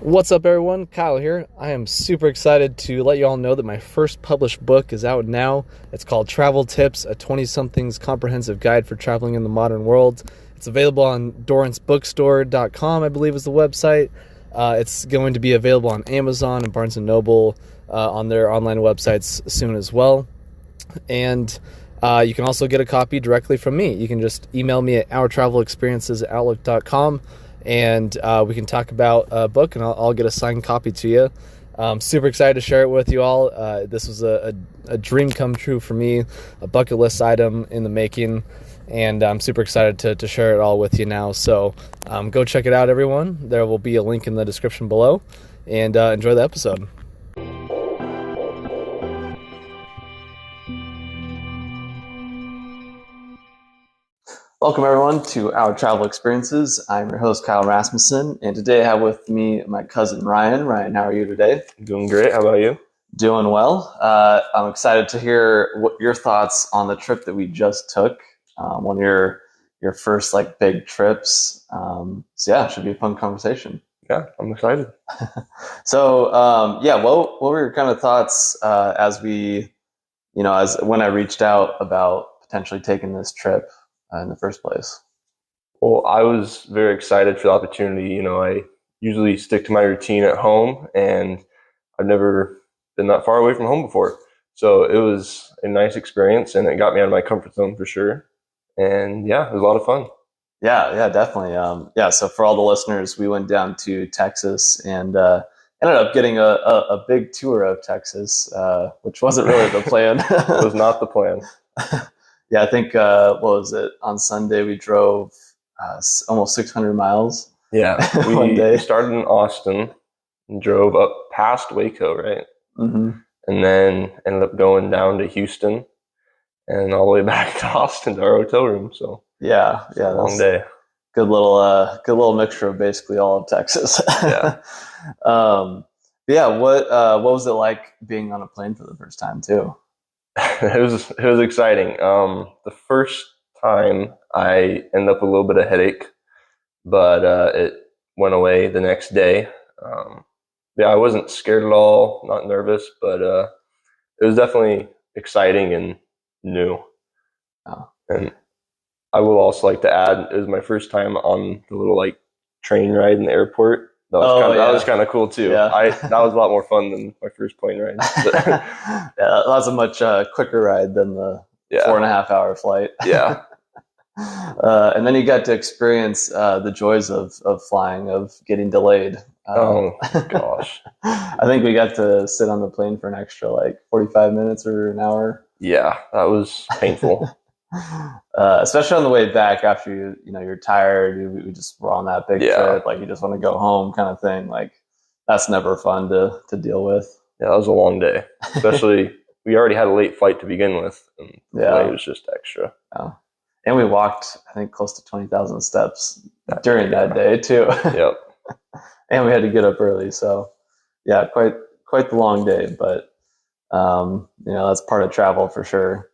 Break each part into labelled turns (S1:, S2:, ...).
S1: What's up, everyone? Kyle here. I am super excited to let you all know that my first published book is out now. It's called Travel Tips, a 20-something's comprehensive guide for traveling in the modern world. It's available on DoranceBookstore.com, I believe is the website. It's going to be available on Amazon and Barnes & Noble on their online websites soon as well. And you can also get a copy directly from me. You can just email me at ourtravelexperiences@outlook.com. And we can talk about a book, and I'll get a signed copy to you. I'm super excited to share it with you all. This was a dream come true for me, a bucket list item in the making, and I'm super excited to share it all with you now. So go check it out, everyone. There will be a link in the description below, and enjoy the episode. Welcome, everyone, to Our Travel Experiences. I'm your host, Kyle Rasmussen, and today I have with me my cousin, Ryan. Ryan, how are you today?
S2: Doing great. How about you?
S1: Doing well. I'm excited to hear what your thoughts on the trip that we just took, one of your first big trips. So yeah, it should be a fun conversation.
S2: Yeah, I'm excited.
S1: So what were your kind of thoughts as when I reached out about potentially taking this trip in the first place?
S2: Well, I was very excited for the opportunity. I usually stick to my routine at home, and I've never been that far away from home before. So it was a nice experience, and it got me out of my comfort zone for sure. And yeah, it was a lot of fun.
S1: Yeah, definitely. So for all the listeners, we went down to Texas and ended up getting a big tour of Texas, which wasn't really the plan.
S2: It was not the plan.
S1: Yeah, I think, what was it? On Sunday, we drove almost 600 miles.
S2: Yeah, we started in Austin and drove up past Waco, right?
S1: Mm-hmm.
S2: And then ended up going down to Houston and all the way back to Austin to our hotel room. So
S1: yeah,
S2: long day.
S1: Good little mixture of basically all of Texas.
S2: Yeah.
S1: What was it like being on a plane for the first time too?
S2: It was exciting. The first time I ended up with a little bit of headache, but it went away the next day. I wasn't scared at all, not nervous, but it was definitely exciting and new.
S1: Oh.
S2: And I will also like to add, it was my first time on the little train ride in the airport. That was kind of cool too.
S1: Yeah.
S2: That was a lot more fun than my first plane ride.
S1: Yeah, that was a much quicker ride than the 4.5 hour flight.
S2: Yeah.
S1: And then you got to experience the joys of flying, of getting delayed.
S2: Oh gosh.
S1: I think we got to sit on the plane for an extra 45 minutes or an hour.
S2: Yeah, that was painful.
S1: Especially on the way back after you're tired. We just were on that big trip. You just want to go home kind of thing. That's never fun to deal with.
S2: Yeah, that was a long day. Especially we already had a late flight to begin with. And the delay was just extra.
S1: Yeah. And we walked, I think, close to 20,000 steps during that day too.
S2: Yep.
S1: And we had to get up early. So yeah, quite the long day, but that's part of travel for sure.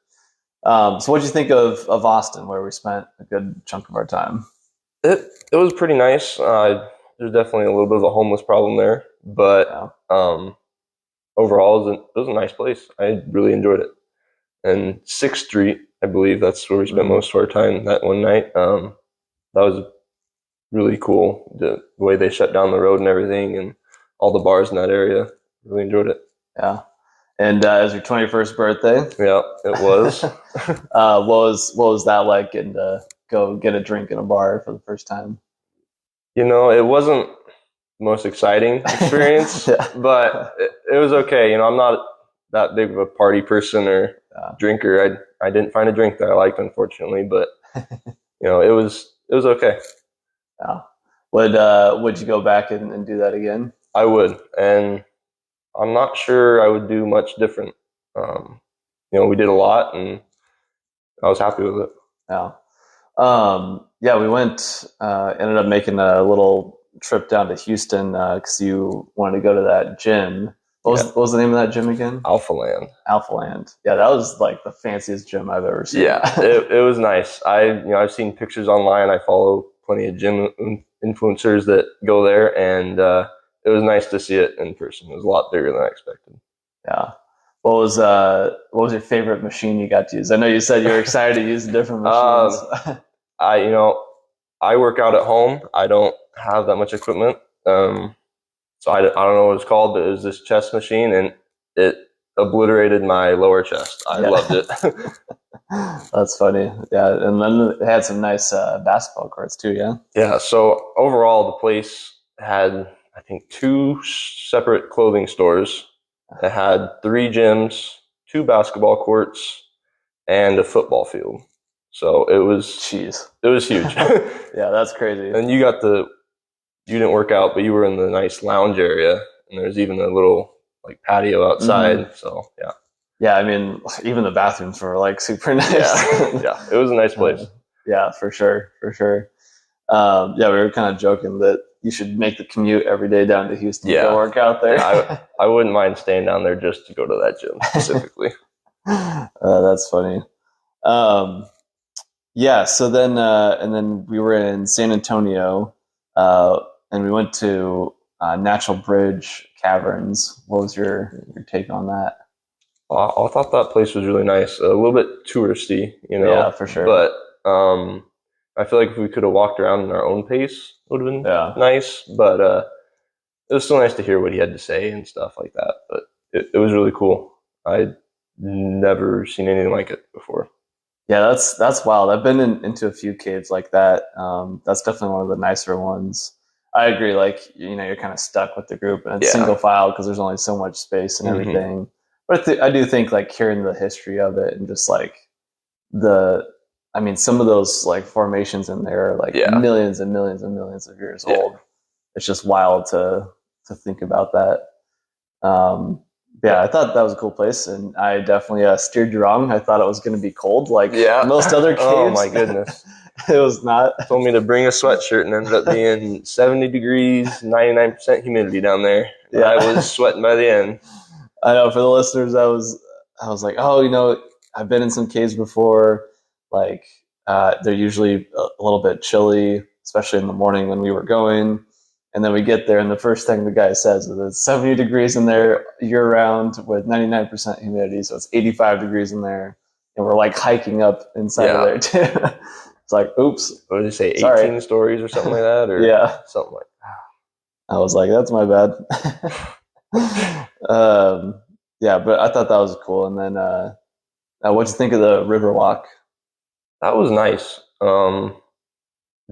S1: So what did you think of Austin, where we spent a good chunk of our time?
S2: It was pretty nice. There's definitely a little bit of a homeless problem there, but overall, it was a nice place. I really enjoyed it. And 6th Street, I believe that's where we spent most of our time that one night. That was really cool. The way they shut down the road and everything, and all the bars in that area. Really enjoyed it.
S1: Yeah. And it was your 21st birthday.
S2: Yeah, it was.
S1: What was that like, getting to go get a drink in a bar for the first time?
S2: It wasn't the most exciting experience, but it was okay. I'm not that big of a party person or drinker. I didn't find a drink that I liked, unfortunately, but it was okay.
S1: Yeah. Would you go back and do that again?
S2: I would, and I'm not sure I would do much different. We did a lot, and I was happy with it.
S1: Yeah. We went, ended up making a little trip down to Houston because you wanted to go to that gym. What was the name of that gym again?
S2: Alphaland.
S1: Yeah, that was the fanciest gym I've ever seen.
S2: Yeah, it was nice. I've seen pictures online. I follow plenty of gym influencers that go there, and it was nice to see it in person. It was a lot bigger than I expected.
S3: Yeah. What was your favorite machine you got to use? I know you said you were excited to use different machines.
S2: I work out at home. I don't have that much equipment. So I don't know what it's called, but it was this chest machine, and it obliterated my lower chest. I loved it.
S3: That's funny. Yeah, and then it had some nice basketball courts too, yeah?
S2: Yeah, so overall, the place had, I think, 2 separate clothing stores. It had 3 gyms, 2 basketball courts, and a football field. So it was huge.
S3: Yeah, that's crazy.
S2: And you didn't work out, but you were in the nice lounge area, and there's even a little like patio outside. Mm-hmm. So yeah.
S3: Yeah, I mean, even the bathrooms were like super nice.
S2: Yeah, it was a nice place.
S3: Yeah, for sure. Yeah, we were kind of joking that you should make the commute every day down to Houston to go work out there.
S2: I wouldn't mind staying down there just to go to that gym specifically.
S3: That's funny. Yeah, so then and then we were in San Antonio, and we went to Natural Bridge Caverns. What was your take on that?
S2: I thought that place was really nice. A little bit touristy,
S3: Yeah, for sure.
S2: But I feel like if we could have walked around in our own pace, it would have been nice. But it was still nice to hear what he had to say and stuff like that. But it was really cool. I'd never seen anything like it before.
S3: Yeah, that's wild. I've been into a few caves like that. That's definitely one of the nicer ones. I agree. Like, you're kind of stuck with the group, and it's single file because there's only so much space and everything. Mm-hmm. But I do think like hearing the history of it and just like some of those like formations in there are like millions and millions and millions of years old. It's just wild to think about that. I thought that was a cool place, and I definitely steered you wrong. I thought it was going to be cold, like most other caves.
S2: Oh my goodness.
S3: It was not.
S2: Told me to bring a sweatshirt and ended up being 70 degrees, 99% humidity down there. Yeah. I was sweating by the end.
S3: I know, for the listeners, I was like, I've been in some caves before. Like, they're usually a little bit chilly, especially in the morning when we were going. And then we get there, and the first thing the guy says is it's 70 degrees in there year-round with 99% humidity, so it's 85 degrees in there. And we're like hiking up inside of there, too. It's like, oops.
S2: What did you say, 18 stories or something like that? Or something like that.
S3: I was like, that's my bad. But I thought that was cool. And then what'd you think of the river walk?
S2: That was nice.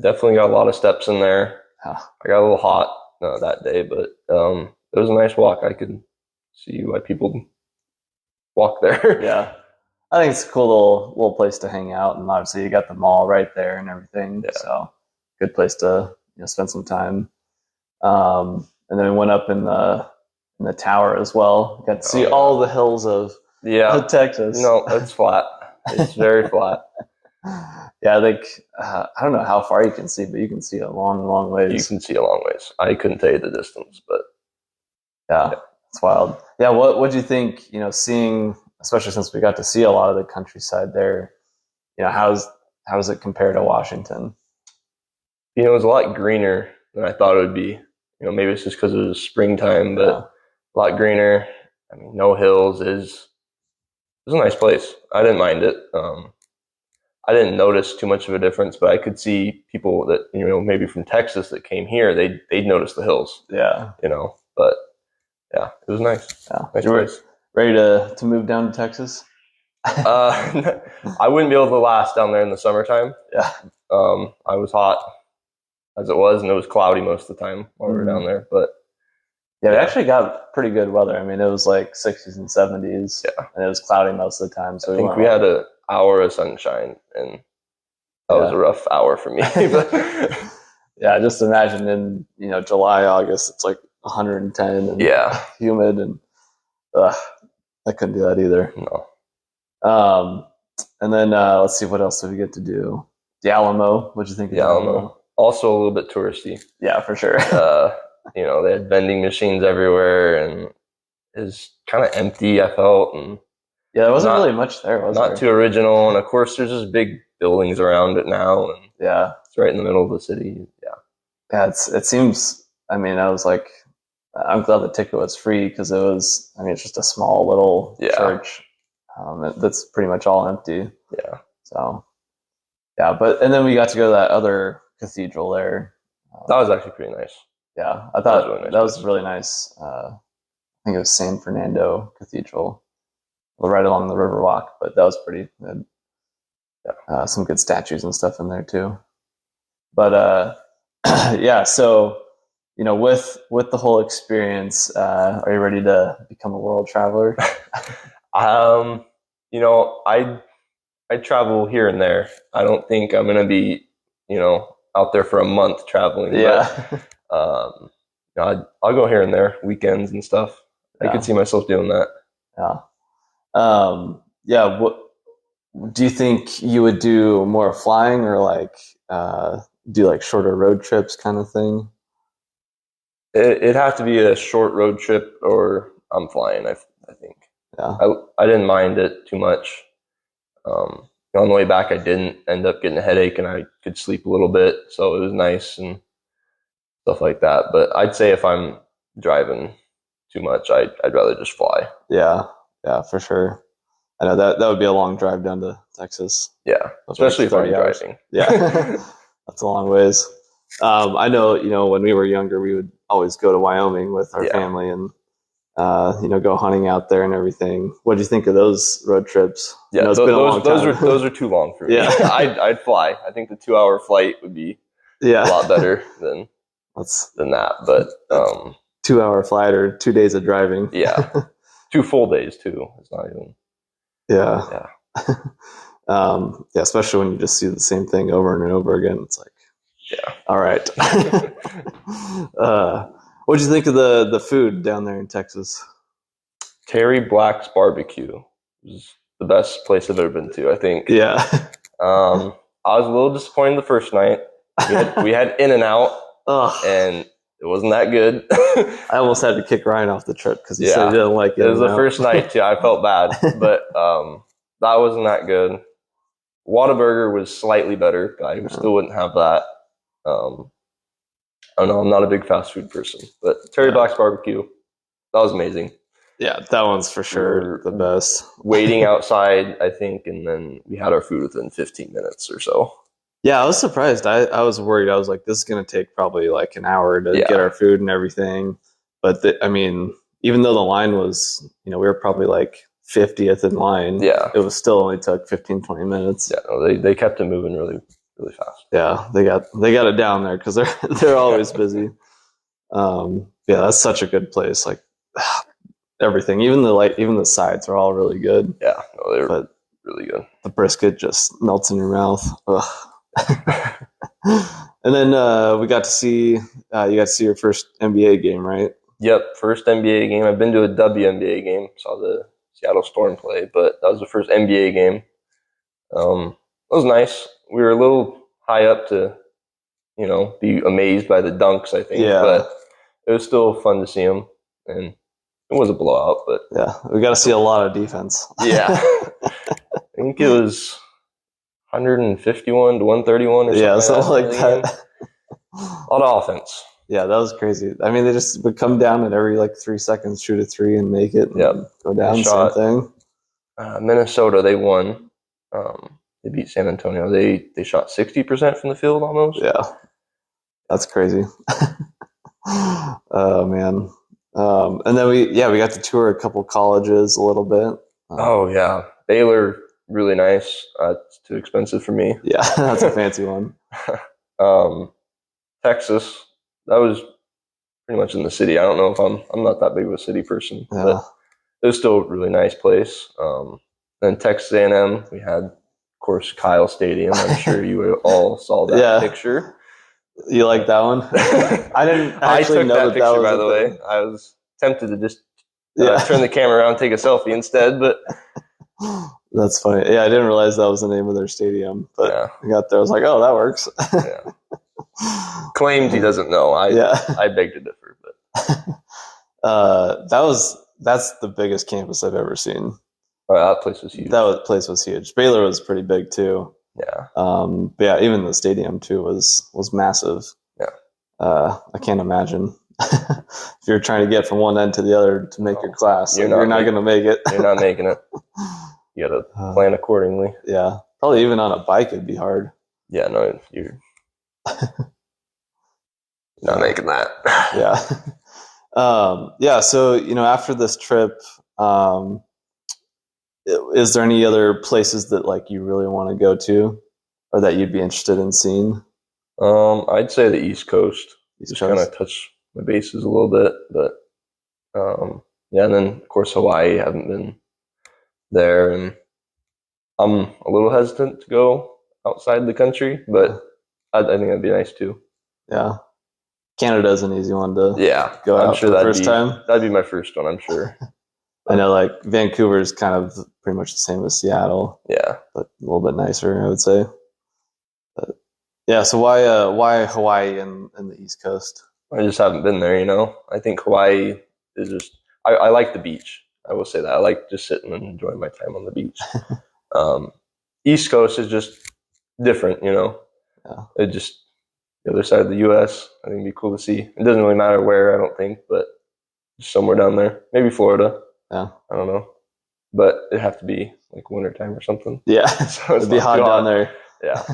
S2: Definitely got a lot of steps in there. I got a little hot that day, but it was a nice walk. I could see why people walk there.
S3: Yeah. I think it's a cool little place to hang out, and obviously you got the mall right there and everything. Yeah. So good place to spend some time. And then we went up in the tower as well. Got to see all the hills of Texas.
S2: No, it's flat. It's very flat.
S3: Yeah, I think I don't know how far you can see, but you can see a long, long ways.
S2: You can see a long ways. I couldn't tell you the distance, but
S3: it's wild. Yeah, what do you think? Seeing, especially since we got to see a lot of the countryside there. How does it compare to Washington?
S2: It was a lot greener than I thought it would be. Maybe it's just because it was springtime, but a lot greener. I mean, no hills. It was a nice place. I didn't mind it. I didn't notice too much of a difference, but I could see people that, maybe from Texas that came here, they'd notice the hills.
S3: Yeah.
S2: But it was nice.
S3: Yeah. Nice place. Ready to move down to Texas?
S2: I wouldn't be able to last down there in the summertime.
S3: Yeah.
S2: I was hot as it was, and it was cloudy most of the time while we were down there. But
S3: we actually got pretty good weather. I mean, it was like 60s and 70s, and it was cloudy most of the time. So
S2: I think we had an hour of sunshine, and that was a rough hour for me.
S3: Yeah, just imagine in July, August, it's like 110 and humid, and I couldn't do that either.
S2: No.
S3: And then let's see, what else did we get to do? The Alamo. What'd you think of the Alamo?
S2: Also a little bit touristy.
S3: Yeah, for sure.
S2: They had vending machines everywhere, and it was kind of empty, I felt. And
S3: there wasn't really much there, was there?
S2: Not too original. And of course, there's just big buildings around it now. And it's right in the middle of the city.
S3: Yeah, it seems, I mean, I was like, I'm glad the ticket was free because it was. I mean, it's just a small little
S2: Yeah.
S3: church that's pretty much all empty.
S2: Yeah.
S3: So yeah, and then we got to go to that other cathedral there.
S2: That was actually pretty nice.
S3: Yeah, I thought
S2: really nice
S3: that was
S2: place.
S3: really nice. I think it was San Fernando Cathedral, right along the Riverwalk, but that was pretty good.
S2: Yeah.
S3: Some good statues and stuff in there too. But yeah, so with the whole experience, are you ready to become a world traveler?
S2: I travel here and there. I don't think I'm gonna be, out there for a month traveling.
S3: Yeah.
S2: But, I'll go here and there, weekends and stuff. I could see myself doing that.
S3: Yeah. Yeah. What do you think you would do more flying or like do like shorter road trips kind of thing?
S2: It'd have to be a short road trip, or I'm flying. I think.
S3: Yeah.
S2: I didn't mind it too much. On the way back, I didn't end up getting a headache, and I could sleep a little bit, so it was nice and stuff like that. But I'd say if I'm driving too much, I'd rather just fly.
S3: Yeah, for sure. I know that would be a long drive down to Texas.
S2: Yeah, especially if I'm driving.
S3: Yeah, that's a long ways. I know, when we were younger, we would always go to Wyoming with our family and, go hunting out there and everything. What do you think of those road trips?
S2: Yeah,
S3: it's been a long time.
S2: those are too long for me.
S3: Yeah.
S2: I'd fly. I think the 2-hour flight would be a lot better than that. But
S3: 2-hour flight or 2 days of driving.
S2: Yeah, 2 full days too. It's not even.
S3: Yeah. Yeah, especially when you just see the same thing over and over again. It's like, all right. What'd you think of the food down there in Texas?
S2: Terry Black's Barbecue was the best place I've ever been to, I think.
S3: Yeah.
S2: I was a little disappointed the first night. We had In-N-Out, and it wasn't that good.
S3: I almost had to kick Ryan off the trip because he said he didn't like it.
S2: It was the first night too. I felt bad, but that wasn't that good. Whataburger was slightly better, but I still wouldn't have that. I don't know. I'm not a big fast food person, but Terry Black's Barbecue, that was amazing.
S3: Yeah, that one's for sure the best.
S2: Waiting outside, I think, and then we had our food within 15 minutes or so.
S3: Yeah, I was surprised. I was worried. I was like, this is going to take probably like an hour to get our food and everything. But even though the line was, we were probably like 50th in line.
S2: Yeah,
S3: it was still only took 15, 20 minutes.
S2: Yeah, no, they kept it moving really, really fast.
S3: Yeah, they got it down there because they're always busy. Yeah, that's such a good place. Like everything, even the sides are all really good.
S2: Yeah, no, they're really good.
S3: The brisket just melts in your mouth. Ugh. And then we got to see you got to see your first NBA game, right?
S2: Yep, first NBA game. I've been to a WNBA game, saw the Seattle Storm play, but that was the first NBA game. It was nice. We were a little high up to, be amazed by the dunks, I think.
S3: Yeah.
S2: But it was still fun to see them, and it was a blowout. But
S3: yeah, we got to see a lot of defense.
S2: Yeah, I think it was 151 to 131 or something like that. A lot of offense.
S3: Yeah, that was crazy. I mean, they just would come down and every 3 seconds shoot a 3 and make it. And go down. Same thing.
S2: Minnesota, they won. They beat San Antonio. They shot 60% from the field almost.
S3: Yeah, that's crazy. Oh man. And then we got to tour a couple colleges a little bit.
S2: Oh yeah, Baylor, really nice. It's too expensive for me.
S3: Yeah, that's a fancy one.
S2: Texas, that was pretty much in the city. I don't know if I'm not that big of a city person, but it was still a really nice place. Then Texas A&M, we had, of course, Kyle Stadium. I'm sure you all saw that picture.
S3: You like that one? I didn't.
S2: I took that picture, by the way. I was tempted to just turn the camera around and take a selfie instead, but
S3: that's funny. Yeah, I didn't realize that was the name of their stadium, but I got there. I was like, oh, that works.
S2: Claims he doesn't know. I beg to differ,
S3: but that's the biggest campus I've ever seen.
S2: Oh, that place was huge.
S3: Place was huge. Baylor was pretty big too.
S2: Yeah.
S3: But yeah, even the stadium too was massive.
S2: Yeah.
S3: I can't imagine if you're trying to get from one end to the other to make your class, you're not going to make it.
S2: You're not making it. You got to plan accordingly.
S3: Yeah. Probably even on a bike, it'd be hard.
S2: Yeah, no, you're not making that.
S3: Yeah. Yeah. So, after this trip, is there any other places that like you really want to go to or that you'd be interested in seeing?
S2: I'd say the East Coast. Just kind of touch my bases a little bit, but yeah, and then of course Hawaii. I haven't been there, and I'm a little hesitant to go outside the country, but I think that'd be nice too.
S3: Yeah, Canada's an easy one to go
S2: I'm
S3: out
S2: sure
S3: for the first time.
S2: That'd be my first one, I'm sure.
S3: I know, like Vancouver is kind of pretty much the same as Seattle.
S2: Yeah,
S3: but a little bit nicer, I would say. But yeah, so why Hawaii and the East Coast?
S2: I just haven't been there. I think Hawaii is just. I like the beach. I will say that I like just sitting and enjoying my time on the beach. East Coast is just different.
S3: Yeah.
S2: It just the other side of the U.S. I think it'd be cool to see. It doesn't really matter where, I don't think, but just somewhere down there, maybe Florida.
S3: Yeah,
S2: I don't know, but it'd have to be like wintertime or something.
S3: Yeah,
S2: so
S3: it'd be hot down there.
S2: Yeah,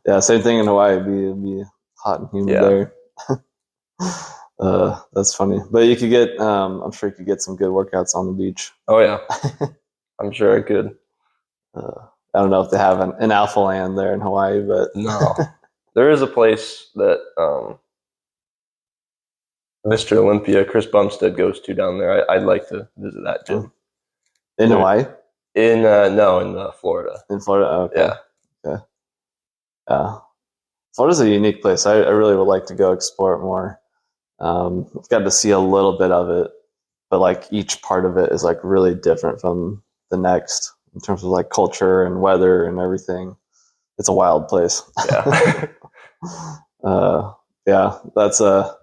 S3: yeah, same thing in Hawaii. It'd be hot and humid there. That's funny, but you could get. I'm sure you could get some good workouts on the beach.
S2: Oh yeah, I'm sure I could.
S3: I don't know if they have an Alpha Land there in Hawaii, but
S2: no, there is a place that Mr. Olympia, Chris Bumstead, goes to down there. I'd like to visit that gym.
S3: In Hawaii?
S2: In Florida.
S3: In Florida, okay.
S2: Yeah.
S3: Okay. Florida's a unique place. I really would like to go explore it more. I've got to see a little bit of it, but like each part of it is like really different from the next in terms of like culture and weather and everything. It's a wild place.
S2: Yeah.
S3: Yeah, that's a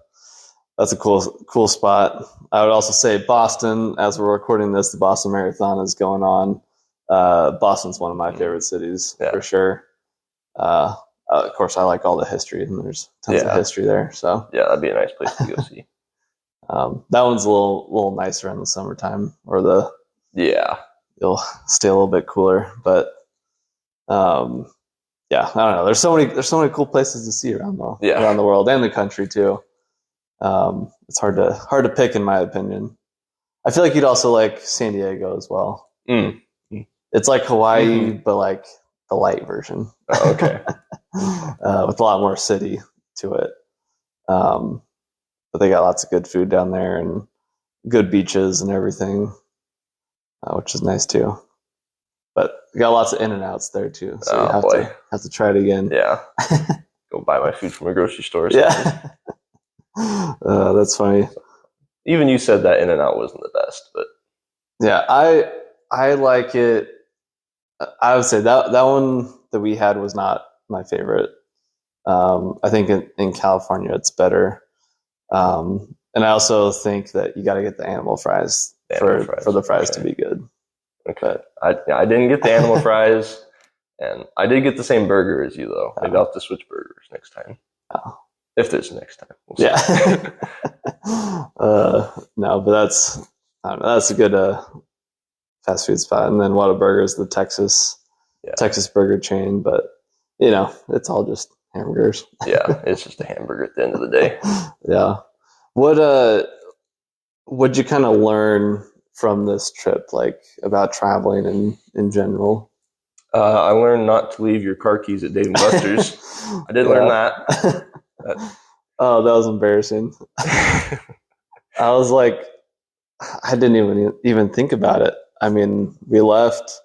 S3: cool spot. I would also say Boston, as we're recording this, the Boston Marathon is going on. Boston's one of my favorite cities for sure. Of course, I like all the history, and there's tons of history there. So
S2: yeah, that'd be a nice place to go see.
S3: That one's a little nicer in the summertime, or you'll stay a little bit cooler. But yeah, I don't know. There's so many cool places to see around the world and the country too. It's hard to pick, in my opinion. I feel like you'd also like San Diego as well.
S2: Mm.
S3: It's like Hawaii, but like the light version.
S2: Oh, okay.
S3: With a lot more city to it. But they got lots of good food down there and good beaches and everything, which is nice too. But we got lots of In-N-Outs there too, so you have to try it again.
S2: Yeah, go buy my food from a grocery store.
S3: Yeah, that's funny.
S2: Even you said that In-N-Out wasn't the best, but
S3: yeah, I like it. I would say that one that we had was not my favorite. I think in California it's better. And I also think that you got to get the animal fries for the fries to be good.
S2: Okay. I didn't get the animal fries, and I did get the same burger as you though. Maybe I'll have to switch burgers next time.
S3: Oh.
S2: If there's a next time. We'll see.
S3: Yeah. No, but that's a good fast food spot. And then Whataburger's the Texas burger chain, but it's all just hamburgers.
S2: Yeah, it's just a hamburger at the end of the day.
S3: Yeah. What'd you kind of learn from this trip, like about traveling in general?
S2: I learned not to leave your car keys at Dave & Buster's. I did learn that.
S3: Oh, that was embarrassing. I was like, I didn't even think about it. I mean, we left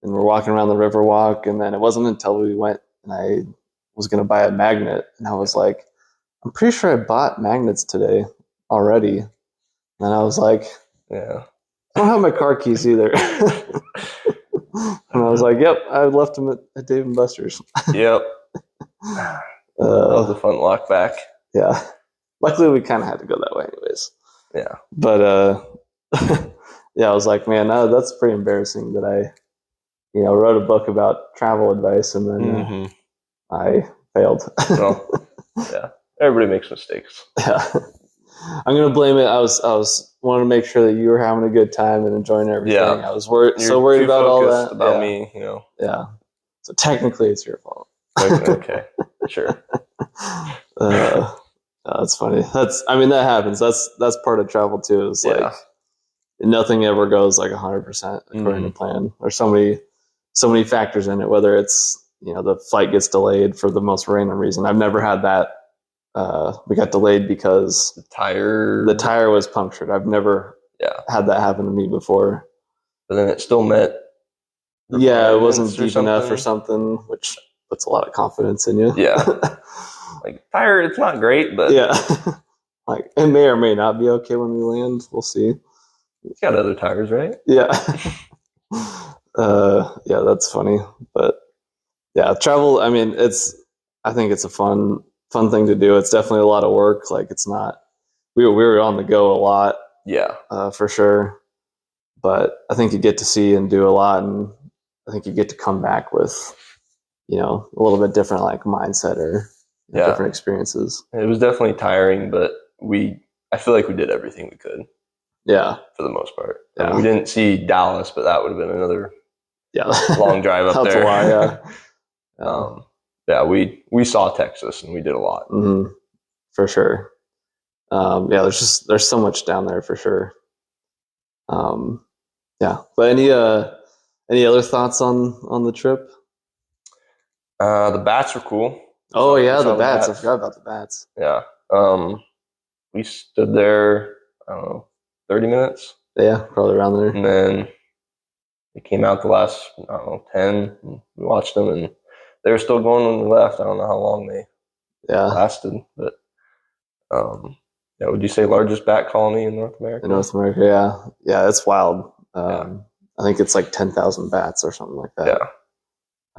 S3: and we're walking around the Riverwalk, and then it wasn't until we went and I was going to buy a magnet, and I was like, I'm pretty sure I bought magnets today already. And I was like,
S2: yeah,
S3: I don't have my car keys either. And I was like, yep, I left them at Dave & Buster's.
S2: Yep. That was a fun walk back.
S3: Yeah. Luckily, we kind of had to go that way anyways.
S2: Yeah.
S3: But, yeah, I was like, man, that's pretty embarrassing that I, wrote a book about travel advice and then I failed.
S2: Well, yeah. Everybody makes mistakes.
S3: Yeah. I'm gonna blame it. I was wanting to make sure that you were having a good time and enjoying everything.
S2: Yeah.
S3: I was worried
S2: You're
S3: about all that.
S2: about me, you know.
S3: Yeah. So technically, it's your fault.
S2: Okay. Sure.
S3: That's funny. That happens. That's part of travel too. It's like nothing ever goes like 100% according to plan. There's so many factors in it. Whether it's the flight gets delayed for the most random reason. I've never had that. We got delayed because the tire was punctured. I've never had that happen to me before.
S2: But then it still met.
S3: Yeah, it wasn't deep enough or something, which puts a lot of confidence in you.
S2: Yeah. Like tire, it's not great, but
S3: yeah, like it may or may not be okay when we land. We'll see.
S2: It's got other tires, right?
S3: Yeah. Yeah, that's funny. But yeah, travel. I mean, I think it's a fun thing to do. It's definitely a lot of work. Like it's not. We were on the go a lot.
S2: Yeah,
S3: for sure. But I think you get to see and do a lot, and I think you get to come back with, a little bit different like mindset or different experiences.
S2: It was definitely tiring, but I feel like we did everything we could.
S3: Yeah,
S2: for the most part.
S3: Yeah.
S2: I mean, we didn't see Dallas, but that would have been another long drive up
S3: That's
S2: there.
S3: a lot,
S2: yeah. We saw Texas and we did a lot.
S3: Mm-hmm. For sure. There's so much down there for sure. But any other thoughts on the trip?
S2: The bats were cool.
S3: Oh yeah, the bats. I forgot about the bats.
S2: Yeah. We stood there, I don't know, 30 minutes.
S3: Yeah, probably around there.
S2: And then they came out the last, 10. And we watched them, and they were still going when we left. I don't know how long they lasted, but would you say largest bat colony in North America?
S3: In North America, yeah, it's wild. I think it's like 10,000 bats or something like that. Yeah,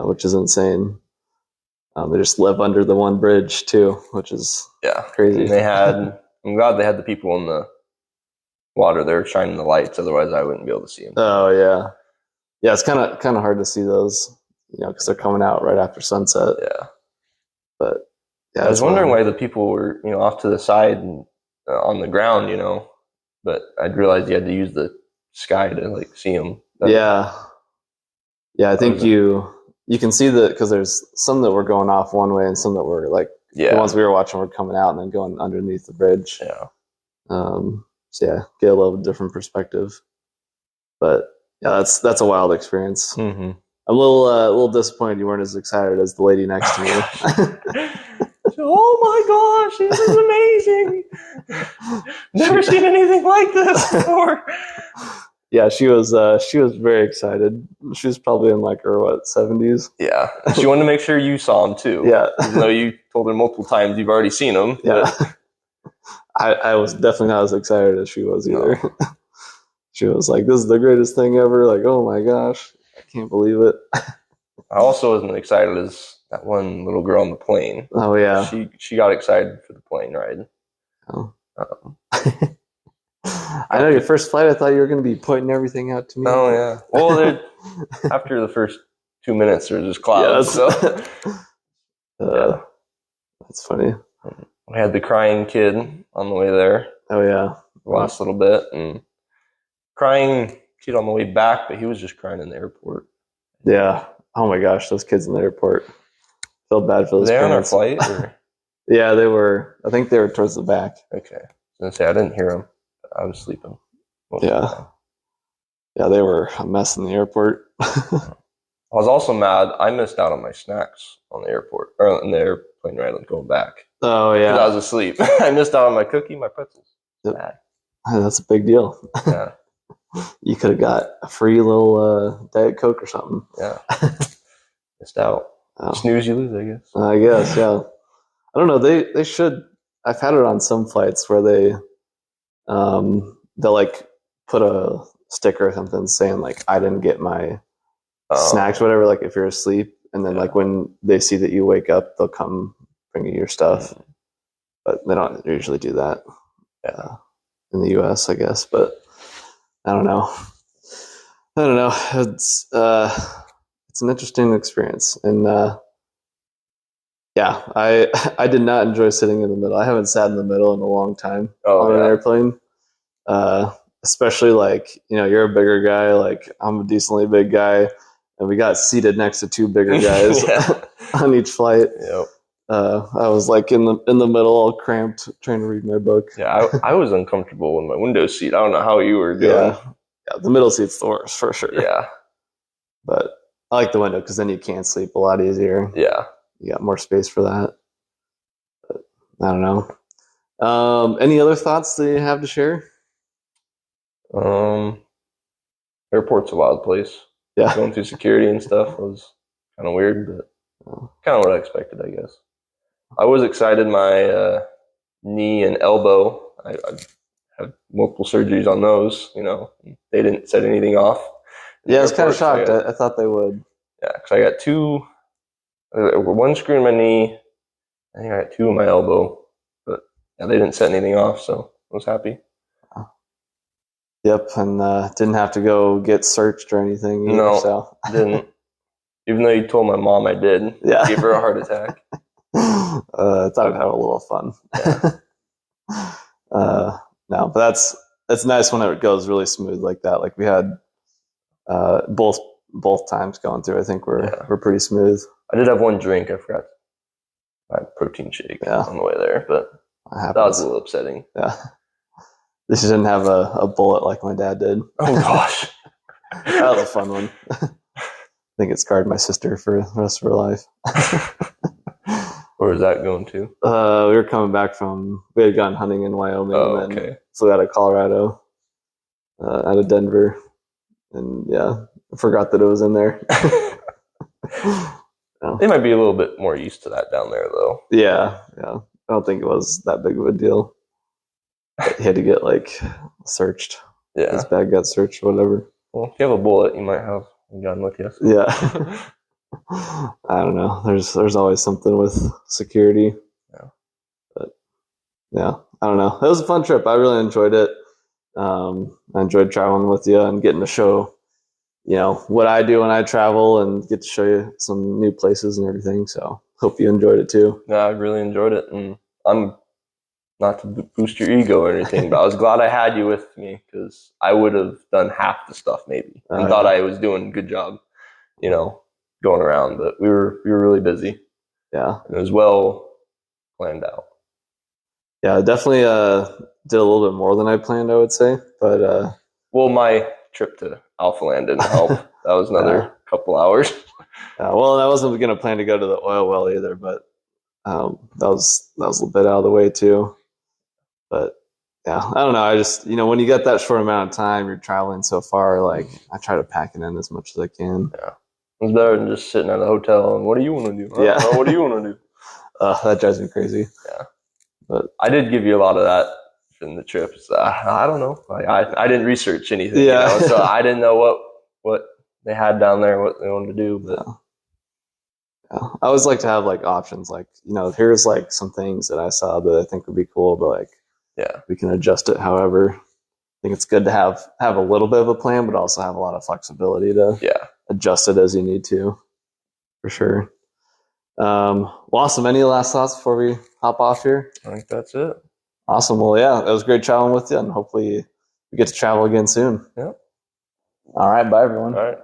S3: which is insane. They just live under the one bridge too, which is crazy.
S2: And I'm glad they had the people in the water there shining the lights. Otherwise, I wouldn't be able to see them.
S3: Oh yeah. It's kind of hard to see those, because they're coming out right after sunset.
S2: Yeah.
S3: But
S2: I was wondering why the people were, off to the side and on the ground, but I'd realized you had to use the sky to see them.
S3: Yeah. I think you can see because there's some that were going off one way and some that were the ones we were watching were coming out and then going underneath the bridge.
S2: Yeah.
S3: Get a little different perspective. But yeah, that's a wild experience.
S2: Mm-hmm.
S3: I'm a little disappointed you weren't as excited as the lady next to me.
S2: Oh my gosh, this is amazing! Never seen anything like this before.
S3: Yeah, she was very excited. She was probably in her 70s.
S2: Yeah, she wanted to make sure you saw him too.
S3: Yeah,
S2: even though you told her multiple times you've already seen him.
S3: Yeah, I was definitely not as excited as she was either. No. She was like, "This is the greatest thing ever!" Like, oh my gosh, I can't believe it.
S2: I also wasn't excited as that one little girl on the plane.
S3: Oh yeah,
S2: she got excited for the plane ride.
S3: Oh. I know your first flight. I thought you were going to be pointing everything out to me.
S2: Oh yeah. Well, after the first 2 minutes, there was just clouds.
S3: That's funny.
S2: I had the crying kid on the way there.
S3: Oh yeah,
S2: the last little bit, and crying kid on the way back, but he was just crying in the airport.
S3: Yeah. Oh my gosh, those kids in the airport. Felt bad for those.
S2: Were they
S3: parents.
S2: on our flight? Or?
S3: Yeah, they were. I think they were towards the back.
S2: Okay. I was gonna say I didn't hear them. I was sleeping.
S3: Yeah, they were a mess in the airport.
S2: I was also mad. I missed out on my snacks on the airport or in the airplane ride going back.
S3: Oh yeah,
S2: I was asleep. I missed out on my cookie, my pretzels.
S3: Yep. That's a big deal.
S2: Yeah,
S3: you could have got a free little Diet Coke or something.
S2: Yeah, missed out. Oh. Snooze, you lose, I guess.
S3: I guess, yeah. I don't know. They should. I've had it on some flights where they'll put a sticker or something saying I didn't get my snacks, whatever. If you're asleep, and then when they see that you wake up, they'll come bring you your stuff. Mm-hmm. But they don't usually do that in the U.S., I guess. But I don't know. It's an interesting experience, and Yeah, I did not enjoy sitting in the middle. I haven't sat in the middle in a long time on an airplane. Especially like, you're a bigger guy, like I'm a decently big guy, and we got seated next to two bigger guys on each flight.
S2: Yep.
S3: I was like in the middle, all cramped, trying to read my book.
S2: Yeah, I was uncomfortable in my window seat. I don't know how you were doing.
S3: Yeah, the middle seat's the worst for sure.
S2: Yeah.
S3: But I like the window because then you can sleep a lot easier.
S2: Yeah.
S3: You got more space for that. But I don't know. Any other thoughts that you have to share?
S2: Airport's a wild place.
S3: Yeah.
S2: Going through security and stuff was kind of weird, but kind of what I expected, I guess. I was excited. My knee and elbow, I had multiple surgeries on those. They didn't set anything off.
S3: Yeah, I was kind of shocked. I thought they would.
S2: Yeah, because I got one screw in my knee. I think I got two in my elbow, but yeah, they didn't set anything off, so I was happy.
S3: Yep, and didn't have to go get searched or anything either.
S2: No,
S3: so.
S2: Didn't. Even though you told my mom I did.
S3: Yeah.
S2: Gave her a heart attack.
S3: I thought I'd have a little fun.
S2: Yeah.
S3: No, but it's nice when it goes really smooth like that. Like we had both times going through. I think we're pretty smooth.
S2: I did have one drink. I forgot my protein shake on the way there, but that was a little upsetting.
S3: Yeah. This didn't have a bullet like my dad did.
S2: Oh gosh.
S3: That was a fun one. I think it scarred my sister for the rest of her life.
S2: Where was that going to?
S3: We were coming back we had gone hunting in Wyoming and then flew out of Colorado, out of Denver. And yeah, I forgot that it was in there.
S2: They might be a little bit more used to that down there though.
S3: Yeah. I don't think it was that big of a deal. He had to get searched.
S2: Yeah.
S3: His bag got searched or whatever.
S2: Well, if you have a bullet, you might have a gun with you.
S3: Yeah. I don't know. There's always something with security.
S2: Yeah.
S3: But yeah, I don't know. It was a fun trip. I really enjoyed it. I enjoyed traveling with you and getting to show, what I do when I travel and get to show you some new places and everything. So hope you enjoyed it too.
S2: Yeah, I really enjoyed it. And I'm not to boost your ego or anything, but I was glad I had you with me because I would have done half the stuff maybe and thought I was doing a good job, going around, but we were really busy.
S3: Yeah.
S2: And it was well planned out.
S3: Yeah, I definitely did a little bit more than I planned, I would say. But
S2: well, my trip to Alpha Land didn't help. That was another couple hours.
S3: Well, I wasn't going to plan to go to the oil well either, but that was a little bit out of the way too. But yeah, I don't know. I just, when you get that short amount of time, you're traveling so far, I try to pack it in as much as I can.
S2: Yeah. It's better than just sitting at a hotel and what do you want to do? What do you want to do?
S3: That drives me crazy.
S2: Yeah.
S3: But
S2: I did give you a lot of that in the trip. So I don't know. I didn't research anything, so I didn't know what they had down there, what they wanted to do. But
S3: yeah. I always like to have options. Here's some things that I saw that I think would be cool, but we can adjust it however. I think it's good to have a little bit of a plan, but also have a lot of flexibility to adjust it as you need to, for sure. Awesome. Any last thoughts before we hop off here?
S2: I think that's it.
S3: Awesome. Well, yeah, it was great traveling with you, and hopefully we get to travel again soon.
S2: Yep.
S3: All right. Bye, everyone.
S2: All right.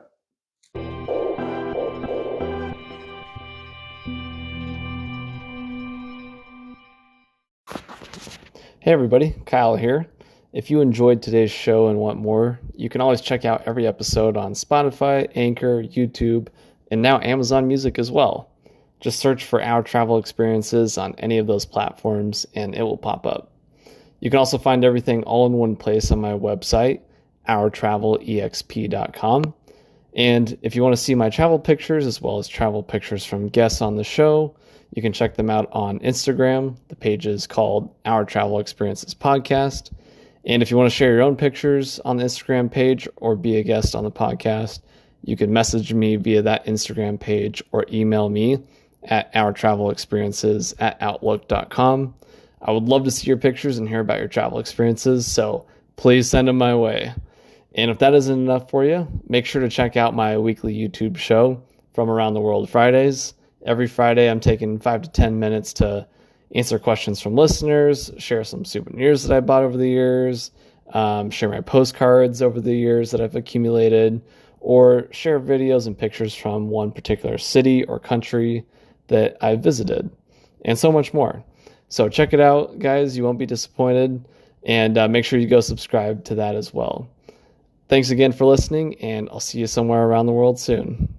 S1: Hey everybody, Kyle here. If you enjoyed today's show and want more, you can always check out every episode on Spotify, Anchor, YouTube, and now Amazon Music as well. Just search for Our Travel Experiences on any of those platforms and it will pop up. You can also find everything all in one place on my website, ourtravelexp.com. And if you want to see my travel pictures as well as travel pictures from guests on the show, you can check them out on Instagram. The page is called Our Travel Experiences Podcast. And if you want to share your own pictures on the Instagram page or be a guest on the podcast, you can message me via that Instagram page or email me at ourtravelexperiences@outlook.com. I would love to see your pictures and hear about your travel experiences, so please send them my way. And if that isn't enough for you, make sure to check out my weekly YouTube show, From Around the World Fridays. Every Friday, I'm taking 5 to 10 minutes to answer questions from listeners, share some souvenirs that I bought over the years, share my postcards over the years that I've accumulated, or share videos and pictures from one particular city or country that I visited, and so much more. So check it out, guys. You won't be disappointed. And make sure you go subscribe to that as well. Thanks again for listening, and I'll see you somewhere around the world soon.